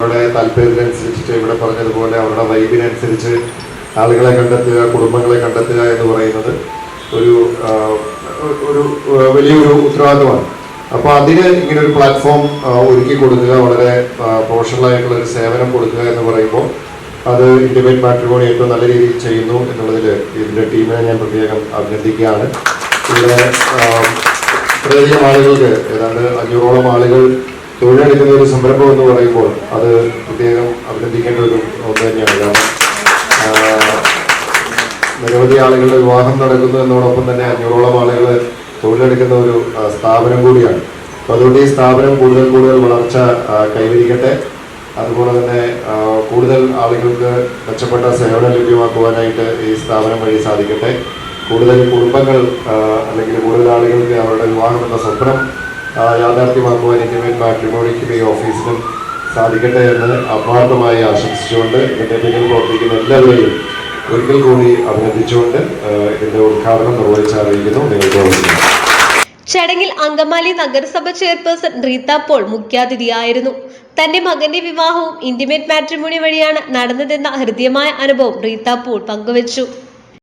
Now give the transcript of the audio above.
അവരുടെ താല്പര്യത്തിനനുസരിച്ചിട്ട് ഇവിടെ പറഞ്ഞതുപോലെ അവരുടെ വൈബിനനുസരിച്ച് ആളുകളെ കണ്ടെത്തുക, കുടുംബങ്ങളെ കണ്ടെത്തുക എന്ന് പറയുന്നത് ഒരു ഒരു വലിയൊരു ഉത്തരവാദിത്തമാണ്. അപ്പോൾ അതിന് ഇങ്ങനെ ഒരു പ്ലാറ്റ്ഫോം ഒരുക്കി കൊടുക്കുക, വളരെ പ്രൊഫഷണൽ ആയിട്ടുള്ള ഒരു സേവനം കൊടുക്കുക എന്ന് പറയുമ്പോൾ അത് ഇന്റിമേറ്റ് മാട്രിമോണി ഏറ്റവും നല്ല രീതിയിൽ ചെയ്യുന്നു എന്നുള്ളതിൽ ഇതിൻ്റെ ടീമിനെ ഞാൻ പ്രത്യേകം അഭിനന്ദിക്കുകയാണ്. ഇവിടെ ഇത്രയധികം ആളുകൾക്ക്, ഏതാണ്ട് 500ഓളം ആളുകൾ തൊഴിലെടുക്കുന്ന ഒരു സംരംഭം എന്ന് പറയുമ്പോൾ അത് പ്രത്യേകം അഭിനന്ദിക്കേണ്ട ഒരു ഒന്ന് തന്നെയാണ്. കാരണം നിരവധി ആളുകളുടെ വിവാഹം നടക്കുന്നു എന്നതോടൊപ്പം തന്നെ 500ഓളം ആളുകൾ തൊഴിലെടുക്കുന്ന ഒരു സ്ഥാപനം കൂടിയാണ്. അപ്പോൾ അതുകൊണ്ട് ഈ സ്ഥാപനം കൂടുതൽ കൂടുതൽ വളർച്ച കൈവരിക്കട്ടെ. അതുപോലെ തന്നെ കൂടുതൽ ആളുകൾക്ക് മെച്ചപ്പെട്ട സേവനം ലഭ്യമാക്കുവാനായിട്ട് ഈ സ്ഥാപനം വഴി സാധിക്കട്ടെ. കൂടുതൽ കുടുംബങ്ങൾ അല്ലെങ്കിൽ കൂടുതൽ ആളുകൾക്ക് അവരുടെ വിവാഹം എന്ന സ്വപ്നം യാഥാർത്ഥ്യമാക്കുവാൻ ഇന്റിമേറ്റ് മാട്രിമോണിക്കും ഈ ഓഫീസിനും സാധിക്കട്ടെ എന്ന് ആത്മാർത്ഥമായി ആശംസിച്ചുകൊണ്ട് ഇതിൻ്റെ പിന്നിൽ പ്രവർത്തിക്കുന്ന എല്ലാവരെയും ഒരിക്കൽ കൂടി അഭിനന്ദിച്ചുകൊണ്ട് ഇതിൻ്റെ ഉദ്ഘാടനം നിർവഹിച്ച് അറിയിക്കുന്നു. നിങ്ങൾക്ക് ചടങ്ങിൽ അങ്കമാലി നഗരസഭ ചെയർപേഴ്സൺ റീത്ത പോൾ മുഖ്യാതിഥിയായിരുന്നു. തന്റെ മകന്റെ വിവാഹവും ഇന്റിമേറ്റ് മാട്രിമോണി വഴിയാണ് നടന്നതെന്ന ഹൃദ്യമായ അനുഭവം റീത്ത പോൾ പങ്കുവച്ചു.